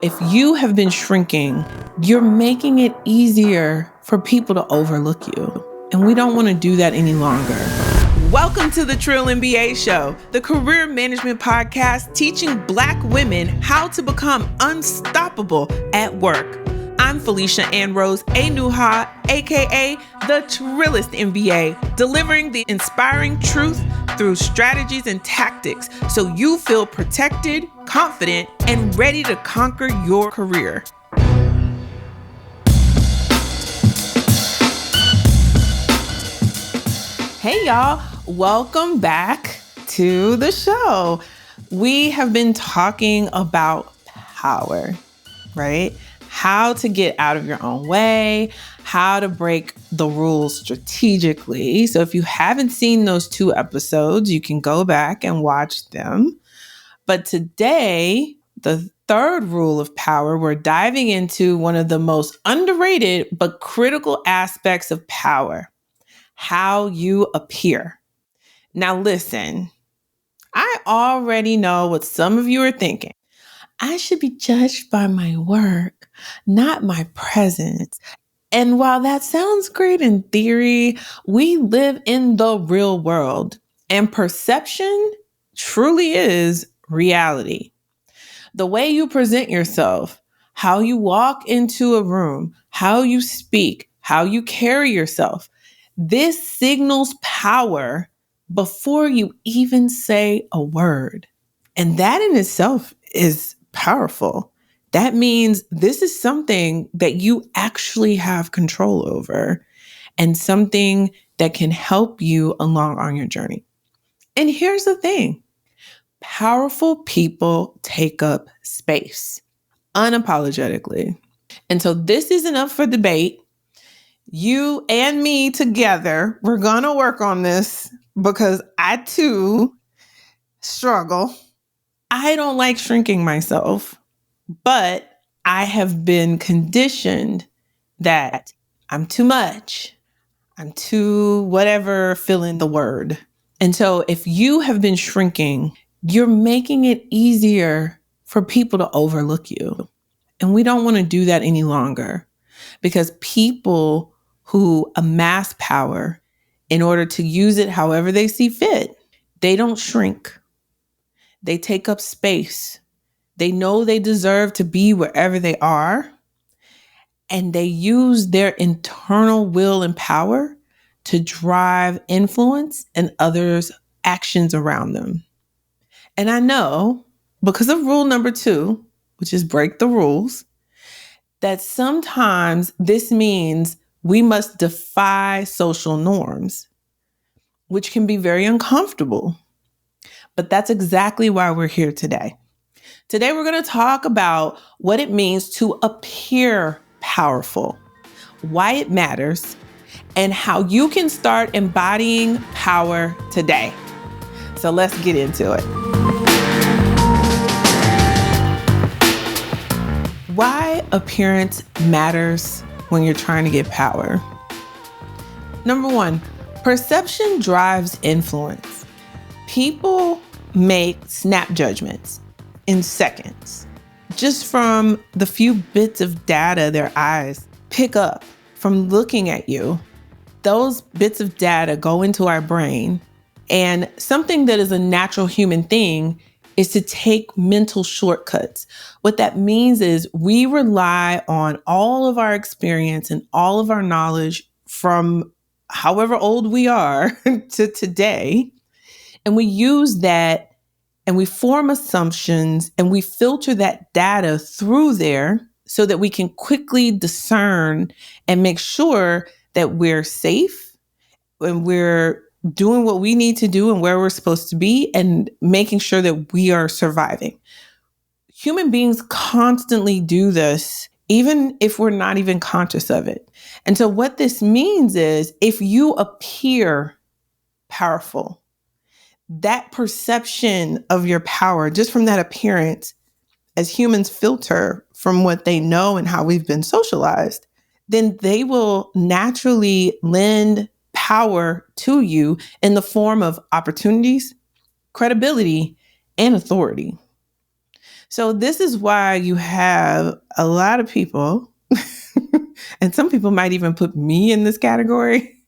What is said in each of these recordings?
If you have been shrinking, you're making it easier for people to overlook you. And we don't want to do that any longer. Welcome to the Trill MBA Show, the career management podcast teaching Black women how to become unstoppable at work. I'm Felicia Ann Rose Anuha, aka the Trillist MBA, delivering the inspiring truth through strategies and tactics so you feel protected, confident, and ready to conquer your career. Hey y'all, welcome back to the show. We have been talking about power, right? How to get out of your own way, how to break the rules strategically. So if you haven't seen those 2 episodes, you can go back and watch them. But today, the 3rd rule of power, we're diving into one of the most underrated but critical aspects of power, how you appear. Now listen, I already know what some of you are thinking. I should be judged by my work, not my presence. And while that sounds great in theory, we live in the real world, and perception truly is reality. The way you present yourself, how you walk into a room, how you speak, how you carry yourself, this signals power before you even say a word. And that in itself is powerful. That means this is something that you actually have control over and something that can help you along on your journey. And here's the thing. Powerful people take up space unapologetically. And so this isn't up for debate. You and me together, we're going to work on this because I too struggle. I don't like shrinking myself, but I have been conditioned that I'm too much. I'm too whatever, fill in the word. And so if you have been shrinking, you're making it easier for people to overlook you. And we don't want to do that any longer because people who amass power in order to use it however they see fit, they don't shrink. They take up space. They know they deserve to be wherever they are, and they use their internal will and power to drive influence and others' actions around them. And I know, because of rule number 2, which is break the rules, that sometimes this means we must defy social norms, which can be very uncomfortable. But that's exactly why we're here today. Today, we're going to talk about what it means to appear powerful, why it matters, and how you can start embodying power today. So let's get into it. Why appearance matters when you're trying to get power. Number 1, perception drives influence. People make snap judgments in seconds, just from the few bits of data their eyes pick up from looking at you. Those bits of data go into our brain, and something that is a natural human thing is to take mental shortcuts. What that means is we rely on all of our experience and all of our knowledge from however old we are to today, and we use that and we form assumptions and we filter that data through there so that we can quickly discern and make sure that we're safe and we're doing what we need to do and where we're supposed to be and making sure that we are surviving. Human beings constantly do this, even if we're not even conscious of it. And so what this means is if you appear powerful, that perception of your power, just from that appearance, as humans filter from what they know and how we've been socialized, then they will naturally lend power to you in the form of opportunities, credibility, and authority. So this is why you have a lot of people, and some people might even put me in this category,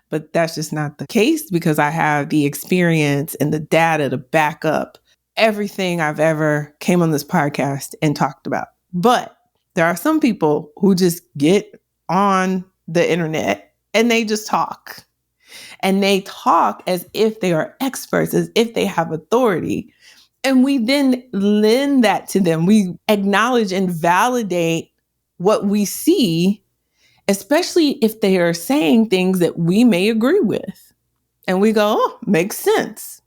but that's just not the case because I have the experience and the data to back up everything I've ever came on this podcast and talked about. But there are some people who just get on the internet and they just talk. And they talk as if they are experts, as if they have authority. And we then lend that to them. We acknowledge and validate what we see, especially if they are saying things that we may agree with. And we go, oh, makes sense.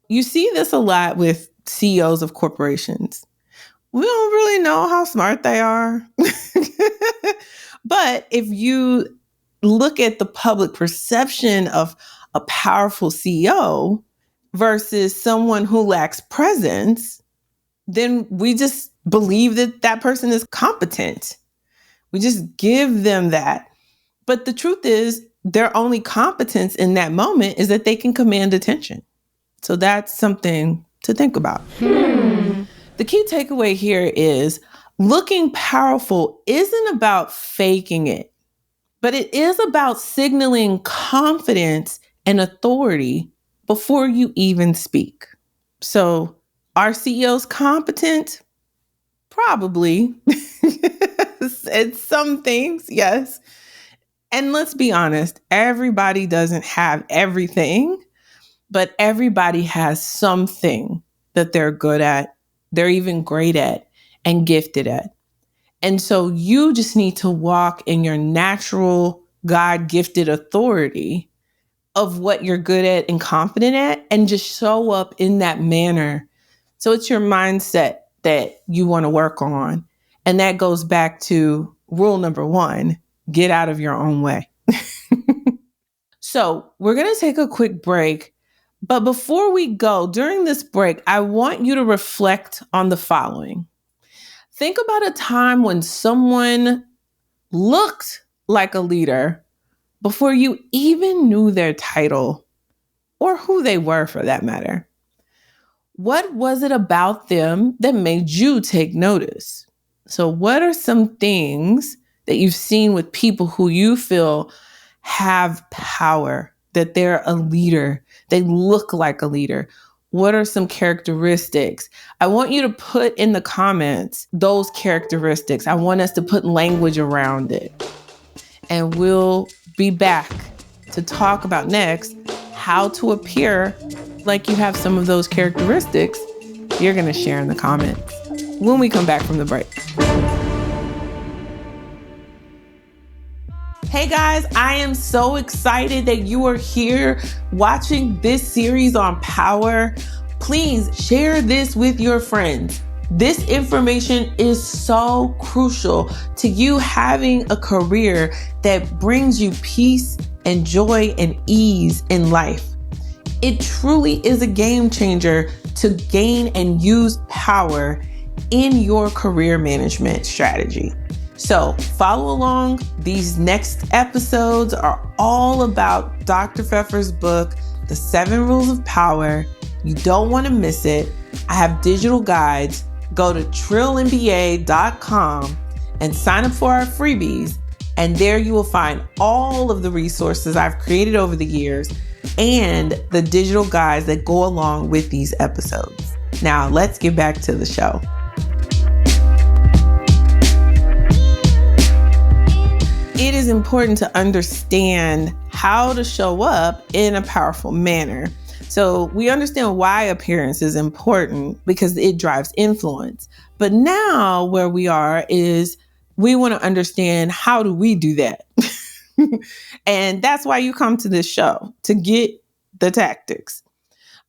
You see this a lot with CEOs of corporations. We don't really know how smart they are. But if you look at the public perception of a powerful CEO versus someone who lacks presence, then we just believe that that person is competent. We just give them that. But the truth is, their only competence in that moment is that they can command attention. So that's something to think about. The key takeaway here is looking powerful isn't about faking it, but it is about signaling confidence and authority before you even speak. So are CEOs competent? Probably. At some things, yes. And let's be honest, everybody doesn't have everything, but everybody has something that they're good at, they're even great at, and gifted at. And so you just need to walk in your natural God-gifted authority of what you're good at and confident at, and just show up in that manner. So it's your mindset that you want to work on. And that goes back to rule number 1, get out of your own way. So we're going to take a quick break. But before we go, during this break, I want you to reflect on the following. Think about a time when someone looked like a leader before you even knew their title or who they were for that matter. What was it about them that made you take notice? So what are some things that you've seen with people who you feel have power, that they're a leader, they look like a leader? What are some characteristics? I want you to put in the comments those characteristics. I want us to put language around it. And we'll be back to talk about next how to appear like you have some of those characteristics you're going to share in the comments when we come back from the break. Hey guys, I am so excited that you are here watching this series on power. Please share this with your friends. This information is so crucial to you having a career that brings you peace and joy and ease in life. It truly is a game changer to gain and use power in your career management strategy. So follow along. These next episodes are all about Dr. Pfeffer's book, The 7 Rules of Power. You don't want to miss it. I have digital guides. Go to trilljmba.com and sign up for our freebies. And there you will find all of the resources I've created over the years and the digital guides that go along with these episodes. Now let's get back to the show. It is important to understand how to show up in a powerful manner. So we understand why appearance is important because it drives influence. But now where we are is we want to understand how do we do that? And that's why you come to this show, to get the tactics.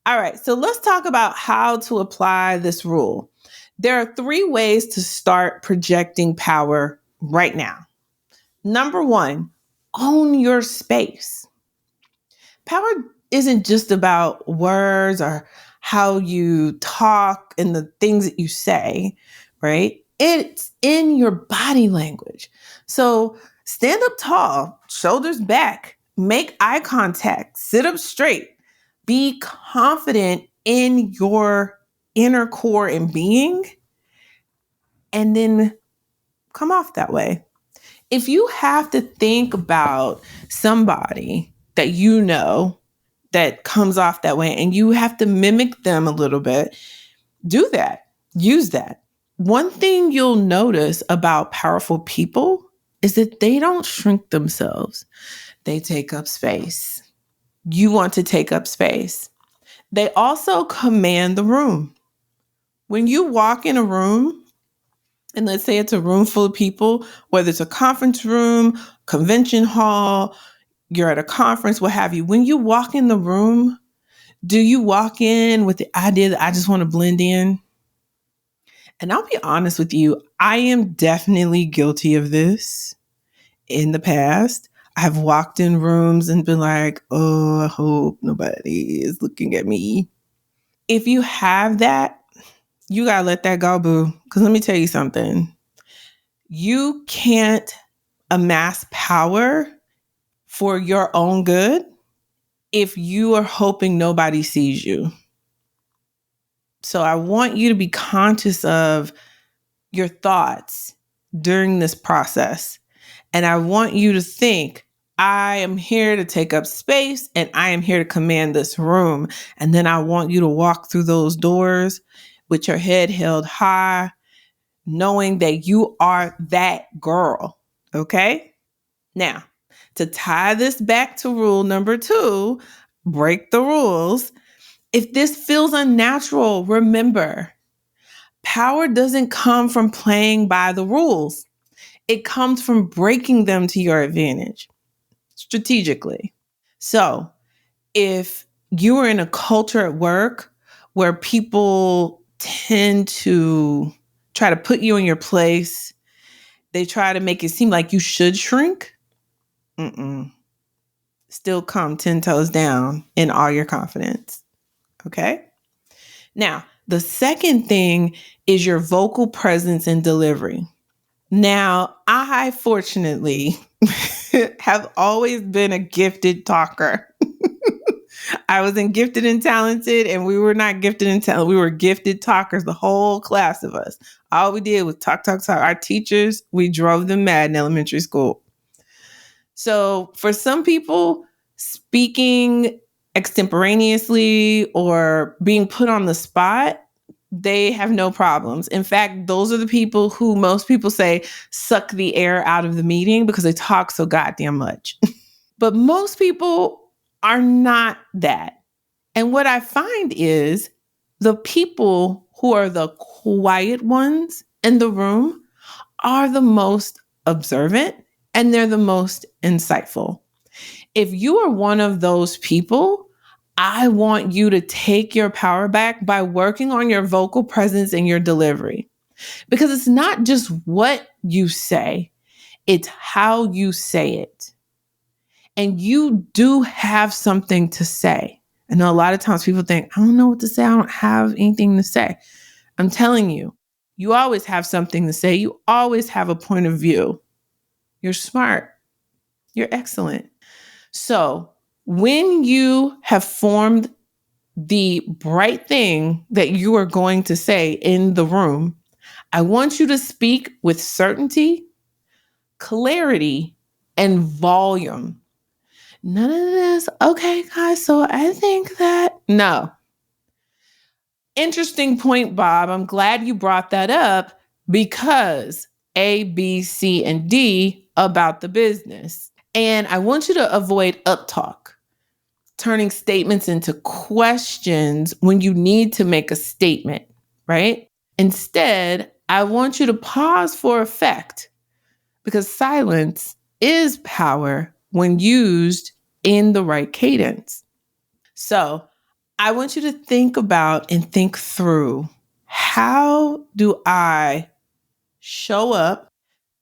All right, so let's talk about how to apply this rule. There are 3 ways to start projecting power right now. Number 1, own your space. Power isn't just about words or how you talk and the things that you say, right? It's in your body language. So stand up tall, shoulders back, make eye contact, sit up straight, be confident in your inner core and being, and then come off that way. If you have to think about somebody that you know that comes off that way and you have to mimic them a little bit, do that. Use that. One thing you'll notice about powerful people is that they don't shrink themselves. They take up space. You want to take up space. They also command the room. When you walk in a room, and let's say it's a room full of people, whether it's a conference room, convention hall, you're at a conference, what have you. When you walk in the room, do you walk in with the idea that I just want to blend in? And I'll be honest with you, I am definitely guilty of this in the past. I've walked in rooms and been like, oh, I hope nobody is looking at me. If you have that, you got to let that go, boo. Because let me tell you something. You can't amass power for your own good if you are hoping nobody sees you. So I want you to be conscious of your thoughts during this process. And I want you to think, I am here to take up space and I am here to command this room. And then I want you to walk through those doors with your head held high, knowing that you are that girl. Okay? Now, to tie this back to rule number 2, break the rules. If this feels unnatural, remember, power doesn't come from playing by the rules. It comes from breaking them to your advantage strategically. So if you are in a culture at work where people tend to try to put you in your place, they try to make it seem like you should shrink, still come 10 toes down in all your confidence. Okay? Now, the second thing is your vocal presence and delivery. Now, I fortunately have always been a gifted talker. I wasn't gifted and talented, and we were not gifted and talented. We were gifted talkers, the whole class of us. All we did was talk, talk, talk. Our teachers, we drove them mad in elementary school. So for some people, speaking extemporaneously or being put on the spot, they have no problems. In fact, those are the people who most people say suck the air out of the meeting because they talk so goddamn much. But most people are not that. And what I find is the people who are the quiet ones in the room are the most observant and they're the most insightful. If you are one of those people, I want you to take your power back by working on your vocal presence and your delivery. Because it's not just what you say, it's how you say it. And you do have something to say. I know a lot of times people think, I don't know what to say. I don't have anything to say. I'm telling you, you always have something to say. You always have a point of view. You're smart. You're excellent. So when you have formed the bright thing that you are going to say in the room, I want you to speak with certainty, clarity, and volume. None of this, okay, guys, so I think that, no. Interesting point, Bob. I'm glad you brought that up because A, B, C, and D about the business. And I want you to avoid uptalk, turning statements into questions when you need to make a statement, right? Instead, I want you to pause for effect because silence is power when used in the right cadence. So I want you to think about and think through, how do I show up?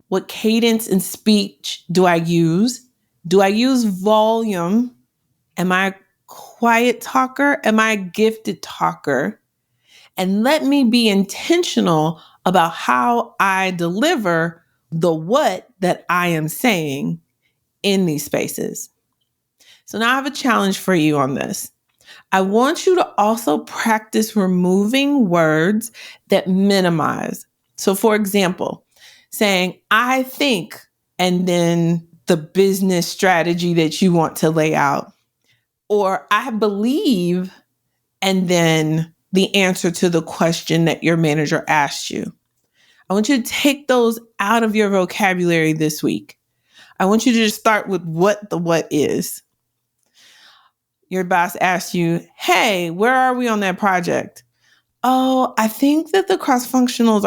What cadence and speech do I use? Do I use volume? Am I a quiet talker? Am I a gifted talker? And let me be intentional about how I deliver the what that I am saying in these spaces. So now I have a challenge for you on this. I want you to also practice removing words that minimize. So for example, saying, I think, and then the business strategy that you want to lay out, or I believe, and then the answer to the question that your manager asked you. I want you to take those out of your vocabulary this week. I want you to just start with what the what is. Your boss asks you, hey, where are we on that project? Oh, I think that the cross-functionals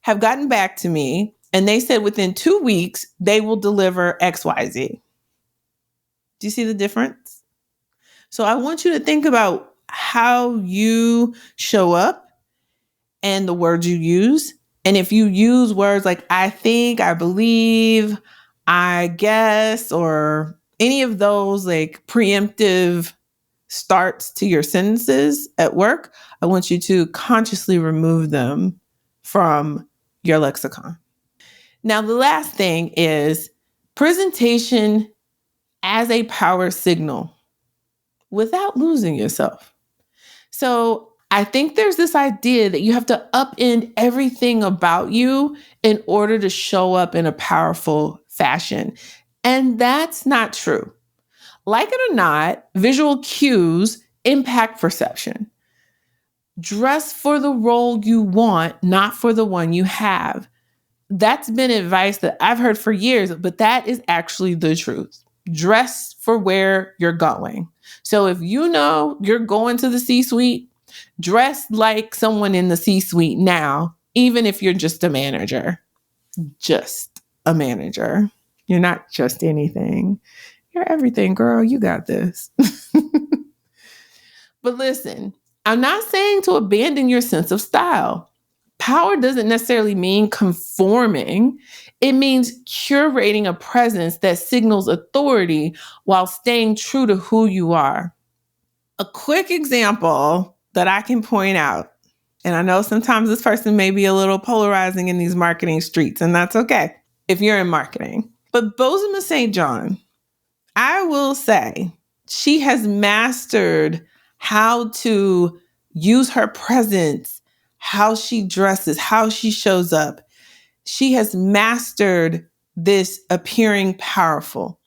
have gotten back to me and they said within 2 weeks, they will deliver XYZ. Do you see the difference? So I want you to think about how you show up and the words you use. And if you use words like I think, I believe, I guess, or any of those like preemptive starts to your sentences at work, I want you to consciously remove them from your lexicon. Now, the last thing is presentation as a power signal without losing yourself. So I think there's this idea that you have to upend everything about you in order to show up in a powerful fashion. And that's not true. Like it or not, visual cues impact perception. Dress for the role you want, not for the one you have. That's been advice that I've heard for years, but that is actually the truth. Dress for where you're going. So if you know you're going to the C-suite, dress like someone in the C-suite now, even if you're just a manager. Just a manager. You're not just anything. You're everything, girl. You got this. But listen, I'm not saying to abandon your sense of style. Power doesn't necessarily mean conforming. It means curating a presence that signals authority while staying true to who you are. A quick example that I can point out, and I know sometimes this person may be a little polarizing in these marketing streets, and that's okay if you're in marketing. But Bozoma St. John, I will say she has mastered how to use her presence, how she dresses, how she shows up. She has mastered this appearing powerful.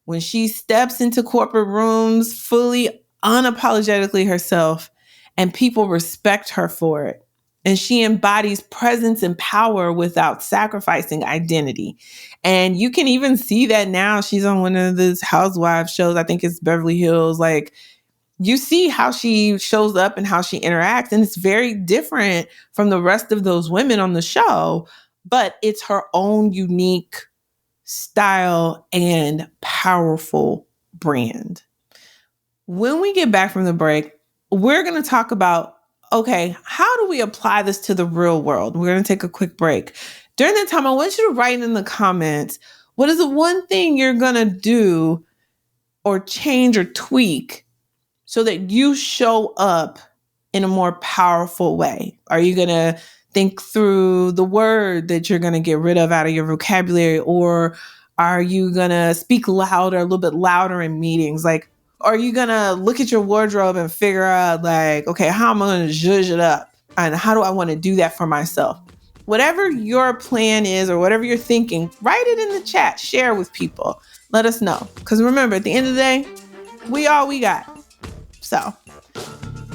When she steps into corporate rooms fully, unapologetically herself, and people respect her for it. And she embodies presence and power without sacrificing identity. And you can even see that now. She's on one of those housewives shows. I think it's Beverly Hills. Like, you see how she shows up and how she interacts. And it's very different from the rest of those women on the show. But it's her own unique style and powerful brand. When we get back from the break, we're going to talk about, okay, how do we apply this to the real world? We're going to take a quick break. During that time, I want you to write in the comments, what is the one thing you're going to do or change or tweak so that you show up in a more powerful way? Are you going to think through the word that you're going to get rid of out of your vocabulary? Or are you going to speak louder, a little bit louder in meetings? Like, are you going to look at your wardrobe and figure out like, okay, how am I going to zhuzh it up? And how do I want to do that for myself? Whatever your plan is or whatever you're thinking, write it in the chat, share with people. Let us know. Because remember, at the end of the day, we all we got. So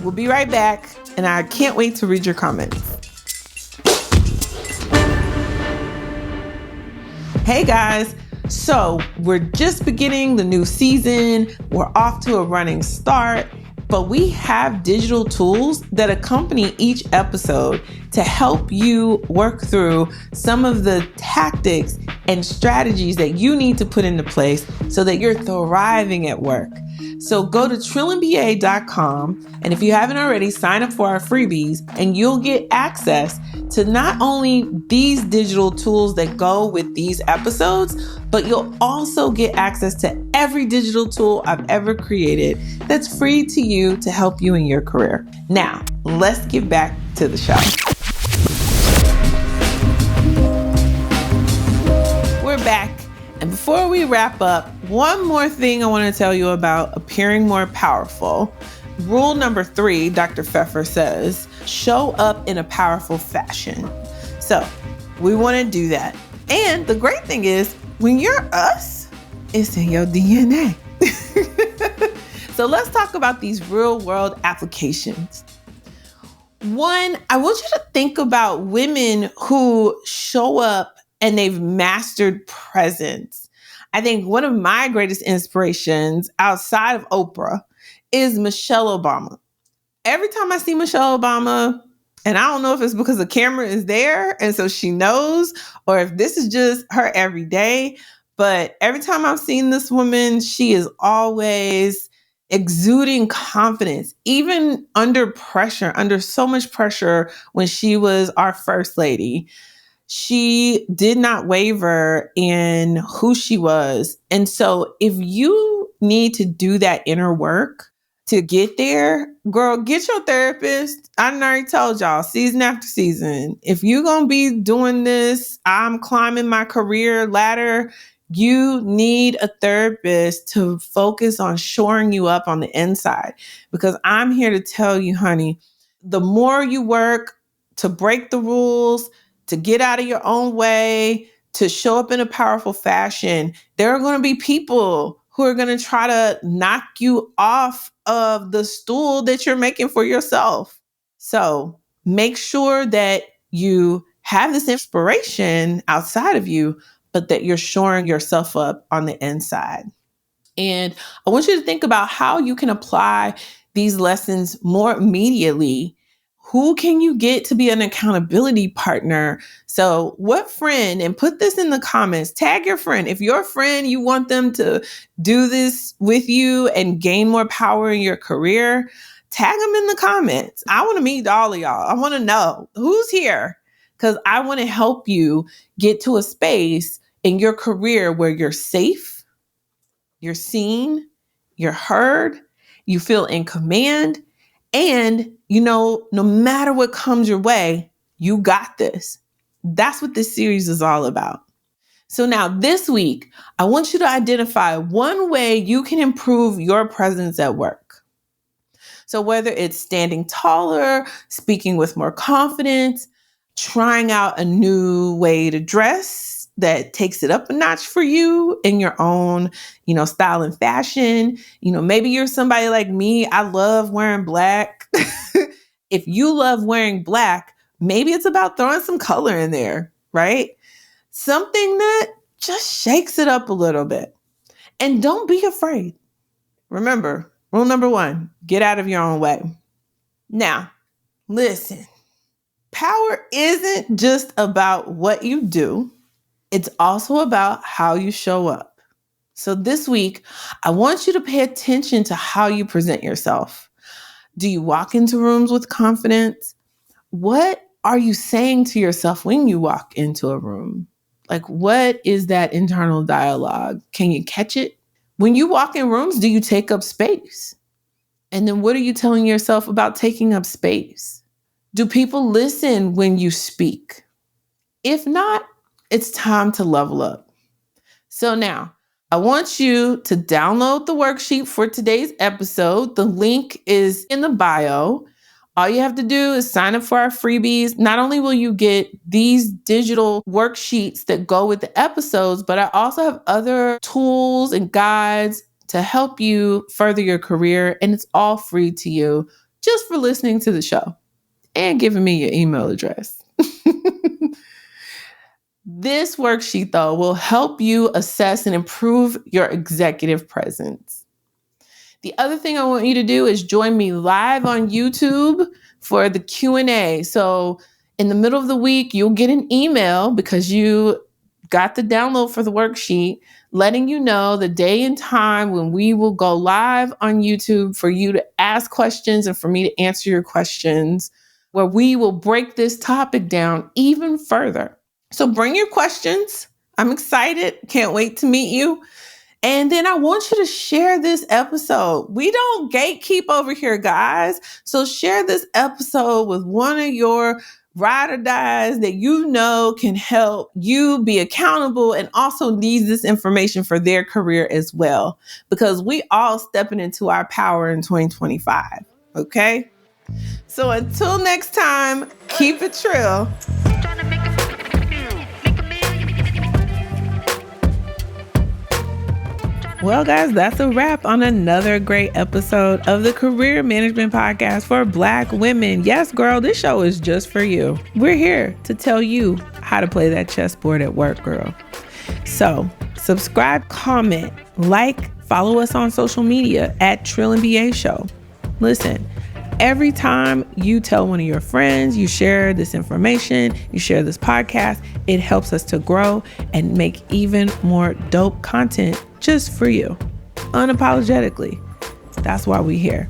we'll be right back. And I can't wait to read your comments. Hey guys. So we're just beginning the new season. We're off to a running start, but we have digital tools that accompany each episode to help you work through some of the tactics and strategies that you need to put into place so that you're thriving at work. So go to TrillMBA.com, and if you haven't already, sign up for our freebies and you'll get access to not only these digital tools that go with these episodes, but you'll also get access to every digital tool I've ever created that's free to you to help you in your career. Now, let's get back to the show. We're back. And before we wrap up, one more thing I want to tell you about appearing more powerful. Rule number 3, Dr. Pfeffer says, show up in a powerful fashion. So we want to do that. And the great thing is, when you're us, it's in your DNA. So let's talk about these real world applications. One, I want you to think about women who show up and they've mastered presence. I think one of my greatest inspirations outside of Oprah is Michelle Obama. Every time I see Michelle Obama, and I don't know if it's because the camera is there and so she knows, or if this is just her every day, but every time I've seen this woman, she is always exuding confidence, even under pressure, under so much pressure when she was our first lady. She did not waver in who she was. And so if you need to do that inner work to get there, girl, get your therapist. I already told y'all, season after season, if you're going to be doing this, I'm climbing my career ladder, you need a therapist to focus on shoring you up on the inside. Because I'm here to tell you, honey, the more you work to break the rules, to get out of your own way, to show up in a powerful fashion, there are going to be people who are going to try to knock you off of the stool that you're making for yourself. So make sure that you have this inspiration outside of you, but that you're shoring yourself up on the inside. And I want you to think about how you can apply these lessons more immediately. Who can you get to be an accountability partner? So what friend, and put this in the comments, tag your friend. If your friend, you want them to do this with you and gain more power in your career, tag them in the comments. I want to meet all of y'all. I want to know who's here because I want to help you get to a space in your career where you're safe, you're seen, you're heard, you feel in command, and no matter what comes your way, you got this. That's what this series is all about. So now this week, I want you to identify one way you can improve your presence at work. So whether it's standing taller, speaking with more confidence, trying out a new way to dress that takes it up a notch for you in your own, style and fashion. Maybe you're somebody like me. I love wearing black. If you love wearing black, maybe it's about throwing some color in there, right? Something that just shakes it up a little bit. And don't be afraid. Remember, rule number 1, get out of your own way. Now, listen, power isn't just about what you do. It's also about how you show up. So this week, I want you to pay attention to how you present yourself. Do you walk into rooms with confidence? What are you saying to yourself when you walk into a room? Like, what is that internal dialogue? Can you catch it? When you walk in rooms, do you take up space? And then what are you telling yourself about taking up space? Do people listen when you speak? If not, it's time to level up. So now, I want you to download the worksheet for today's episode. The link is in the bio. All you have to do is sign up for our freebies. Not only will you get these digital worksheets that go with the episodes, but I also have other tools and guides to help you further your career. And it's all free to you just for listening to the show and giving me your email address. This worksheet, though, will help you assess and improve your executive presence. The other thing I want you to do is join me live on YouTube for the Q&A. So in the middle of the week, you'll get an email because you got the download for the worksheet, letting you know the day and time when we will go live on YouTube for you to ask questions and for me to answer your questions, where we will break this topic down even further. So bring your questions. I'm excited. Can't wait to meet you. And then I want you to share this episode. We don't gatekeep over here, guys. So share this episode with one of your ride or dies that can help you be accountable and also needs this information for their career as well. Because we all stepping into our power in 2025. Okay? So until next time, keep it trill. Well, guys, that's a wrap on another great episode of the Career Management Podcast for Black women. Yes, girl, this show is just for you. We're here to tell you how to play that chessboard at work, girl. So subscribe, comment, like, follow us on social media at Trill MBA Show. Listen, every time you tell one of your friends, you share this information, you share this podcast, it helps us to grow and make even more dope content just for you, unapologetically. That's why we're here.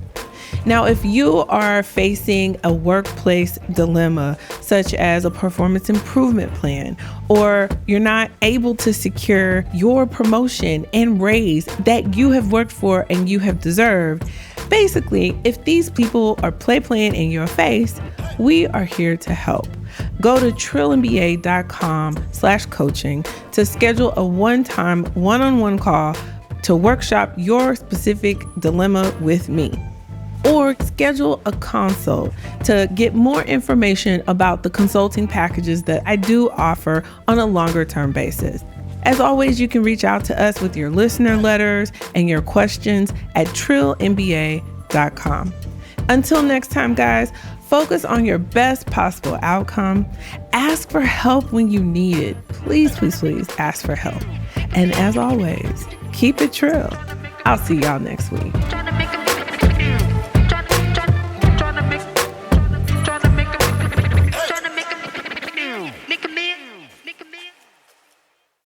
Now, if you are facing a workplace dilemma, such as a performance improvement plan, or you're not able to secure your promotion and raise that you have worked for and you have deserved, basically, if these people are playing in your face, we are here to help. Go to trillmba.com/coaching to schedule a one-time one-on-one call to workshop your specific dilemma with me. Or schedule a consult to get more information about the consulting packages that I do offer on a longer term basis. As always, you can reach out to us with your listener letters and your questions at trillmba.com. Until next time, guys, focus on your best possible outcome. Ask for help when you need it. Please, please, please ask for help. And as always, keep it trill. I'll see y'all next week.